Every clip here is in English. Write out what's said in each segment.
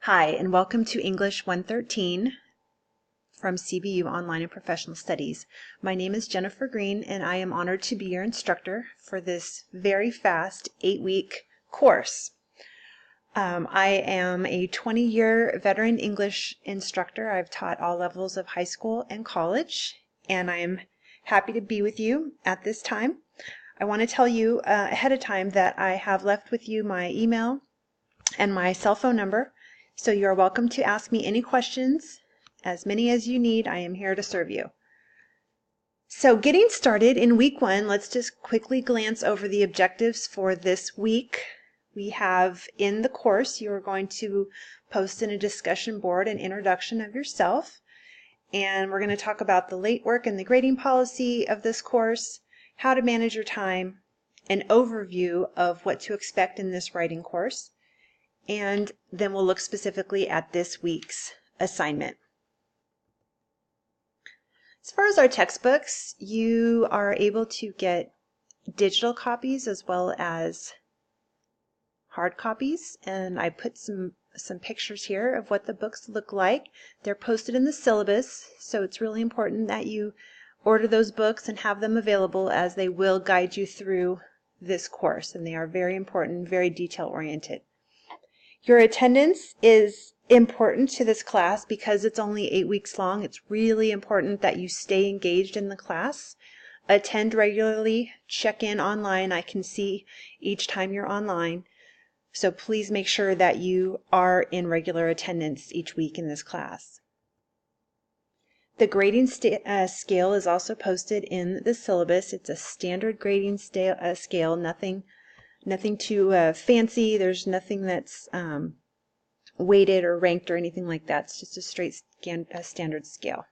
Hi, and welcome to English 113 from CBU Online and Professional Studies. My name is Jennifer Green, and I am honored to be your instructor for this very fast 8-week course. I am a 20-year veteran English instructor. I've taught all levels of high school and college, and I'm happy to be with you at this time. I want to tell you ahead of time that I have left with you my email and my cell phone number. So you are welcome to ask me any questions, as many as you need. I am here to serve you. So getting started in week 1, let's just quickly glance over the objectives for this week. We have in the course, you are going to post in a discussion board an introduction of yourself. And we're going to talk about the late work and the grading policy of this course, how to manage your time, an overview of what to expect in this writing course. And then we'll look specifically at this week's assignment. As far as our textbooks, you are able to get digital copies as well as hard copies, and I put some pictures here of what the books look like. They're posted in the syllabus, so it's really important that you order those books and have them available, as they will guide you through this course, and they are very important, very detail-oriented. Your attendance is important to this class because it's only 8 weeks long. It's really important that you stay engaged in the class. Attend regularly, check in online. I can see each time you're online. So please make sure that you are in regular attendance each week in this class. The grading scale is also posted in the syllabus. It's a standard grading scale, nothing too fancy. There's nothing that's weighted or ranked or anything like that. It's just a straight standard scale.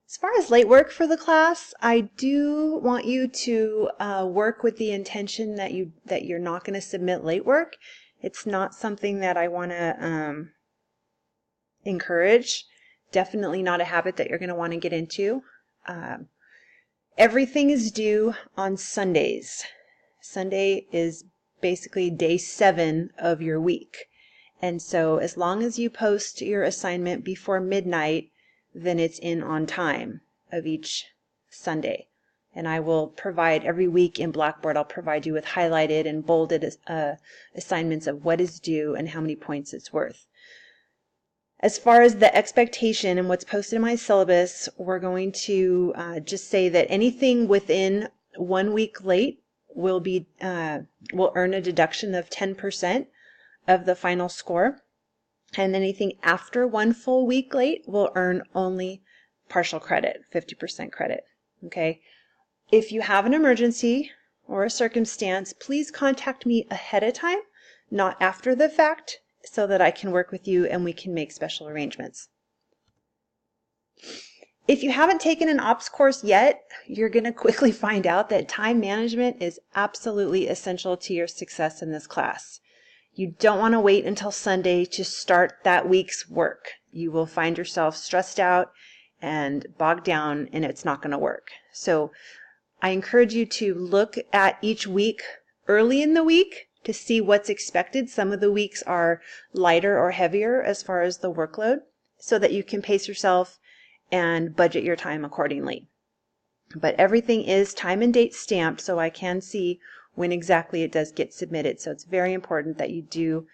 As far as late work for the class, I do want you to work with the intention that you're not going to submit late work. It's not something that I want to encourage. Definitely not a habit that you're going to want to get into. Everything is due on Sundays. Sunday is basically day 7 of your week. And so as long as you post your assignment before midnight, then it's in on time of each Sunday. And I will provide every week in Blackboard, I'll provide you with highlighted and bolded assignments of what is due and how many points it's worth. As far as the expectation and what's posted in my syllabus, we're going to just say that anything within 1 week late will earn a deduction of 10% of the final score, and anything after 1 full week late will earn only partial credit, 50% credit. Okay. If you have an emergency or a circumstance, please contact me ahead of time, not after the fact, so that I can work with you and we can make special arrangements. If you haven't taken an ops course yet, you're going to quickly find out that time management is absolutely essential to your success in this class. You don't want to wait until Sunday to start that week's work. You will find yourself stressed out and bogged down, and it's not going to work. So I encourage you to look at each week early in the week to see what's expected. Some of the weeks are lighter or heavier as far as the workload, so that you can pace yourself and budget your time accordingly. But everything is time and date stamped, so I can see when exactly it does get submitted. So it's very important that you do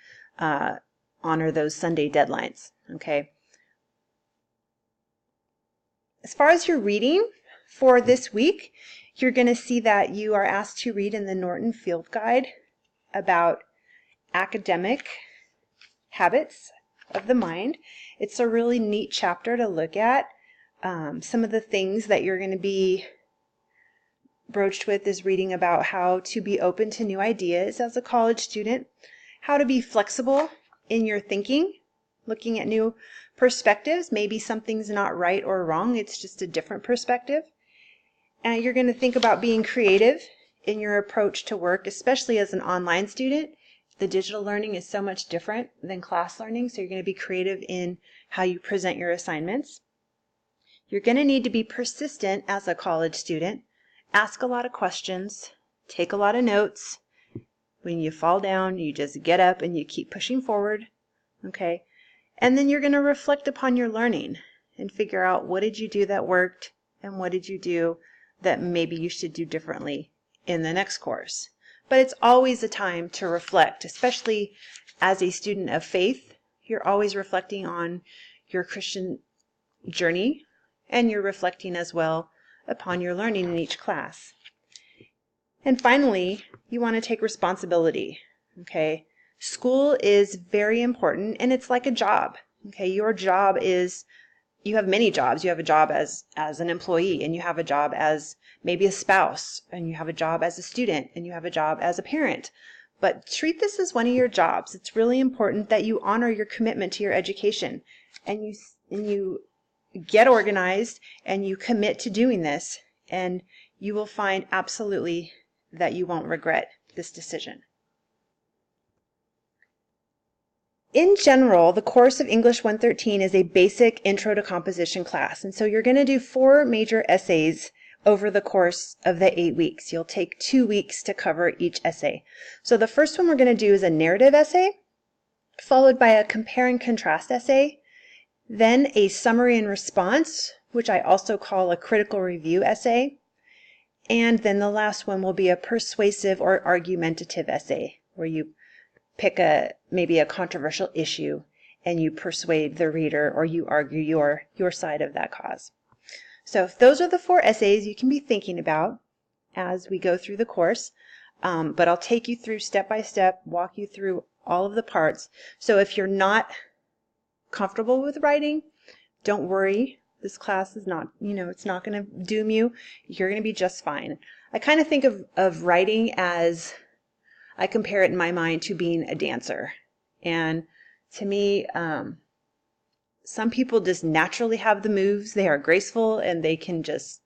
honor those Sunday deadlines. Okay. As far as your reading for this week, you're going to see that you are asked to read in the Norton Field Guide about academic habits of the mind. It's a really neat chapter to look at. Some of the things that you're going to be broached with is reading about how to be open to new ideas as a college student, how to be flexible in your thinking, looking at new perspectives. Maybe something's not right or wrong, it's just a different perspective. And you're going to think about being creative in your approach to work, especially as an online student. The digital learning is so much different than class learning, so you're going to be creative in how you present your assignments. You're going to need to be persistent as a college student, ask a lot of questions, take a lot of notes, When you fall down, you just get up and you keep pushing forward, okay? And then you're going to reflect upon your learning and figure out what did you do that worked and what did you do that maybe you should do differently in the next course. But it's always a time to reflect, especially as a student of faith. You're always reflecting on your Christian journey, and you're reflecting as well upon your learning in each class. And finally, you want to take responsibility, okay? School is very important, and it's like a job, okay? Your job is, you have many jobs. You have a job as an employee, and you have a job as maybe a spouse, and you have a job as a student, and you have a job as a parent. But treat this as one of your jobs. It's really important that you honor your commitment to your education, and you get organized, and you commit to doing this, and you will find absolutely that you won't regret this decision. In general, the course of English 113 is a basic intro to composition class. And so you're going to do 4 major essays over the course of the 8 weeks. You'll take 2 weeks to cover each essay. So the first one we're going to do is a narrative essay, followed by a compare and contrast essay, then a summary and response, which I also call a critical review essay. And then the last one will be a persuasive or argumentative essay, where you pick maybe a controversial issue and you persuade the reader, or you argue your side of that cause. So if those are the 4 essays you can be thinking about as we go through the course, but I'll take you through step by step, walk you through all of the parts. So if you're not comfortable with writing, don't worry. This class is not, it's not going to doom you. You're going to be just fine. I kind of think of writing as, I compare it in my mind to being a dancer. And to me, some people just naturally have the moves. They are graceful and they can just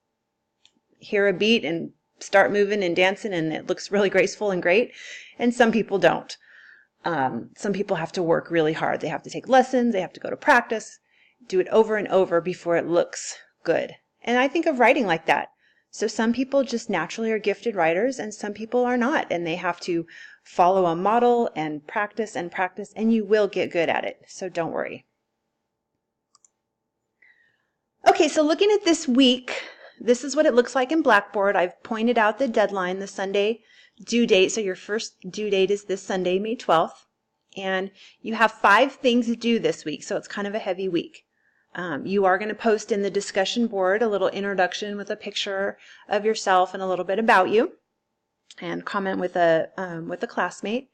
hear a beat and start moving and dancing, and it looks really graceful and great. And some people don't. Some people have to work really hard. They have to take lessons. They have to go to practice, do it over and over before it looks good. And I think of writing like that. So some people just naturally are gifted writers, and some people are not, and they have to follow a model and practice, and you will get good at it. So don't worry. Okay, so looking at this week, this is what it looks like in Blackboard. I've pointed out the deadline, the Sunday due date. So your first due date is this Sunday, May 12th. And you have 5 things to do this week, so it's kind of a heavy week. You are going to post in the discussion board a little introduction with a picture of yourself and a little bit about you, and comment with a classmate.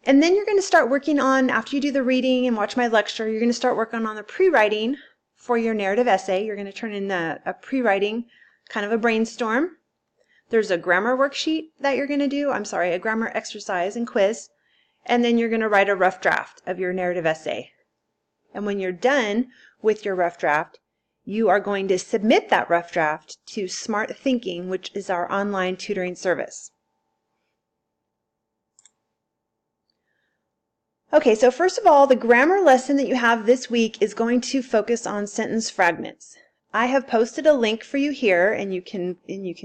And then you're going to start working on, after you do the reading and watch my lecture, you're going to start working on the pre-writing for your narrative essay. You're going to turn in a pre-writing, kind of a brainstorm. There's a grammar worksheet that you're going to do, a grammar exercise and quiz. And then you're going to write a rough draft of your narrative essay. And when you're done with your rough draft, you are going to submit that rough draft to Smart Thinking, which is our online tutoring service. Okay, so first of all, the grammar lesson that you have this week is going to focus on sentence fragments. I have posted a link for you here, and you can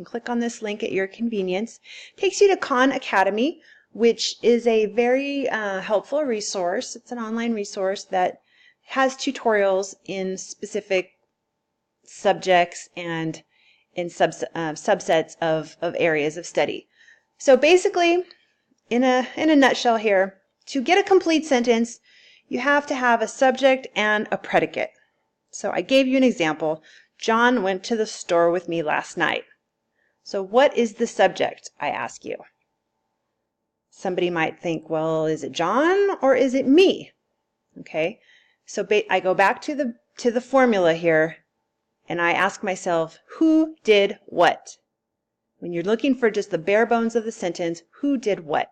click on this link at your convenience. It takes you to Khan Academy, which is a very helpful resource. It's an online resource that has tutorials in specific subjects and in subsets of areas of study. So basically, in a nutshell here, to get a complete sentence, you have to have a subject and a predicate. So I gave you an example. John went to the store with me last night. So what is the subject, I ask you? Somebody might think, well, is it John or is it me? Okay, so I go back to the formula here, and I ask myself, who did what? When you're looking for just the bare bones of the sentence, who did what?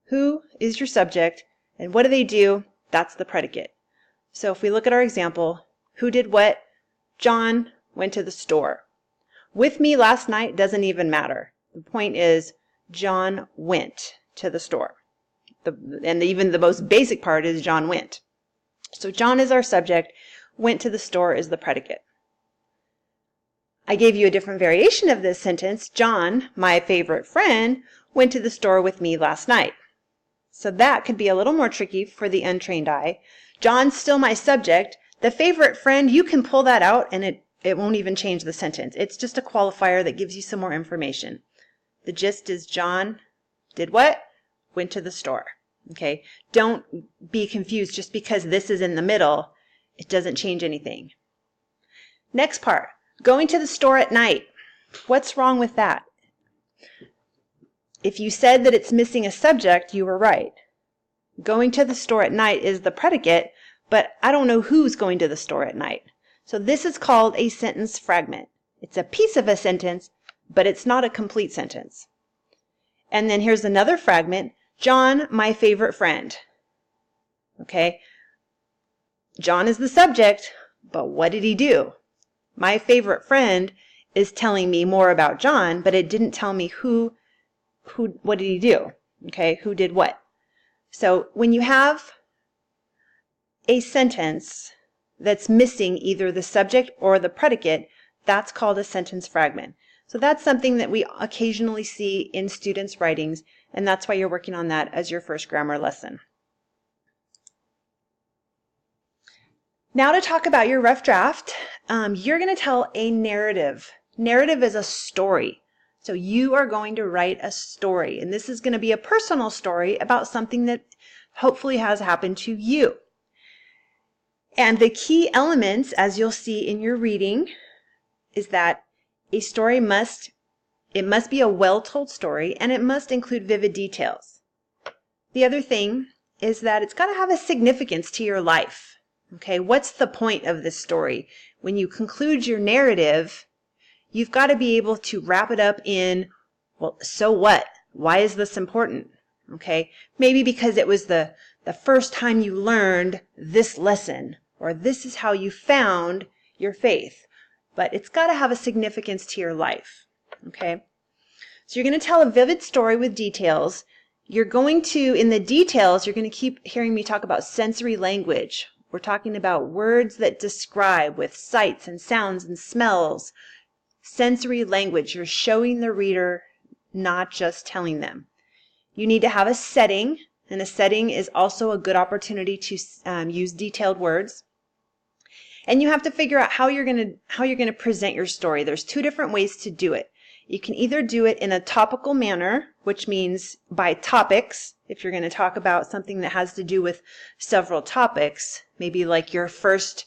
Who is your subject, and what do they do? That's the predicate. So if we look at our example, who did what? John went to the store. With me last night doesn't even matter. The point is, John went to the store. And even the most basic part is John went. So John is our subject, went to the store is the predicate. I gave you a different variation of this sentence. John, my favorite friend, went to the store with me last night. So that could be a little more tricky for the untrained eye. John's still my subject. The favorite friend, you can pull that out and it won't even change the sentence. It's just a qualifier that gives you some more information. The gist is John did what? Went to the store. Okay? Don't be confused just because this is in the middle. It doesn't change anything. Next part, going to the store at night. What's wrong with that? If you said that it's missing a subject, you were right. Going to the store at night is the predicate, but I don't know who's going to the store at night. So this is called a sentence fragment. It's a piece of a sentence, but it's not a complete sentence. And then here's another fragment. John, my favorite friend. Okay? John is the subject, but what did he do? My favorite friend is telling me more about John, but it didn't tell me what did he do? Okay, who did what? So when you have a sentence that's missing either the subject or the predicate, that's called a sentence fragment. So that's something that we occasionally see in students' writings, and that's why you're working on that as your first grammar lesson. Now to talk about your rough draft, you're going to tell a narrative. Narrative is a story. So you are going to write a story, and this is going to be a personal story about something that hopefully has happened to you. And the key elements, as you'll see in your reading, is that a story must be a well-told story, and it must include vivid details. The other thing is that it's got to have a significance to your life. Okay, what's the point of this story? When you conclude your narrative, you've got to be able to wrap it up in, well, so what? Why is this important? Okay, maybe because it was the first time you learned this lesson, or this is how you found your faith. But it's got to have a significance to your life. Okay, so you're going to tell a vivid story with details. You're going to, in the details, you're going to keep hearing me talk about sensory language. We're talking about words that describe with sights and sounds and smells. Sensory language. You're showing the reader, not just telling them. You need to have a setting, and a setting is also a good opportunity to use detailed words. And you have to figure out how you're going to present your story. There's two different ways to do it. You can either do it in a topical manner, which means by topics. If you're going to talk about something that has to do with several topics, maybe like your first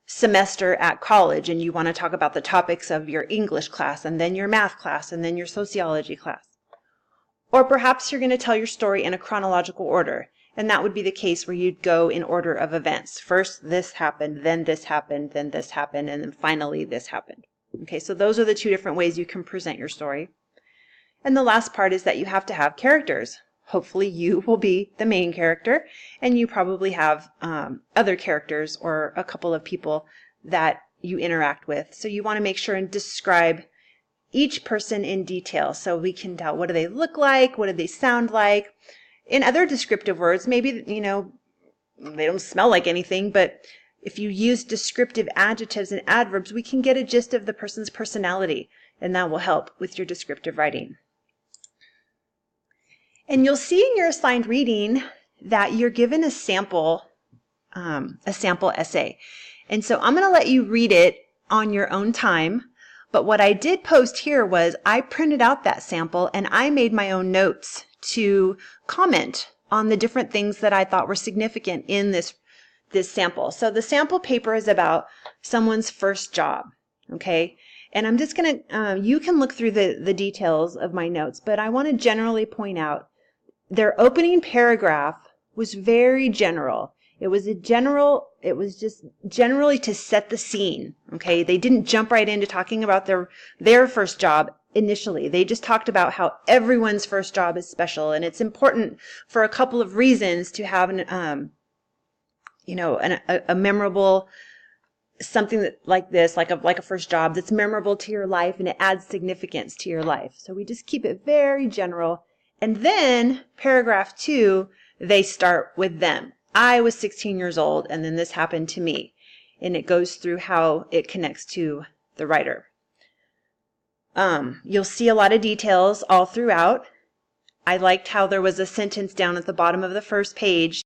semester at college and you want to talk about the topics of your English class and then your math class and then your sociology class. Or perhaps you're going to tell your story in a chronological order, and that would be the case where you'd go in order of events. First this happened, then this happened, then this happened, and then finally this happened. Okay, so those are the two different ways you can present your story. And the last part is that you have to have characters. Hopefully you will be the main character, and you probably have other characters or a couple of people that you interact with. So you want to make sure and describe each person in detail so we can tell what do they look like, what do they sound like. In other descriptive words, maybe, they don't smell like anything, but if you use descriptive adjectives and adverbs, we can get a gist of the person's personality, and that will help with your descriptive writing. And you'll see in your assigned reading that you're given a sample essay. And so I'm going to let you read it on your own time. But what I did post here was I printed out that sample and I made my own notes to comment on the different things that I thought were significant in this sample. So the sample paper is about someone's first job, okay? And I'm just going to, you can look through the details of my notes, but I want to generally point out their opening paragraph was very general. It was just generally to set the scene, okay? They didn't jump right into talking about their first job initially. They just talked about how everyone's first job is special, and it's important for a couple of reasons to have a memorable something that like this, like a first job that's memorable to your life and it adds significance to your life. So we just keep it very general. And then paragraph 2, they start with them. I was 16 years old and then this happened to me. And it goes through how it connects to the writer. You'll see a lot of details all throughout. I liked how there was a sentence down at the bottom of the first page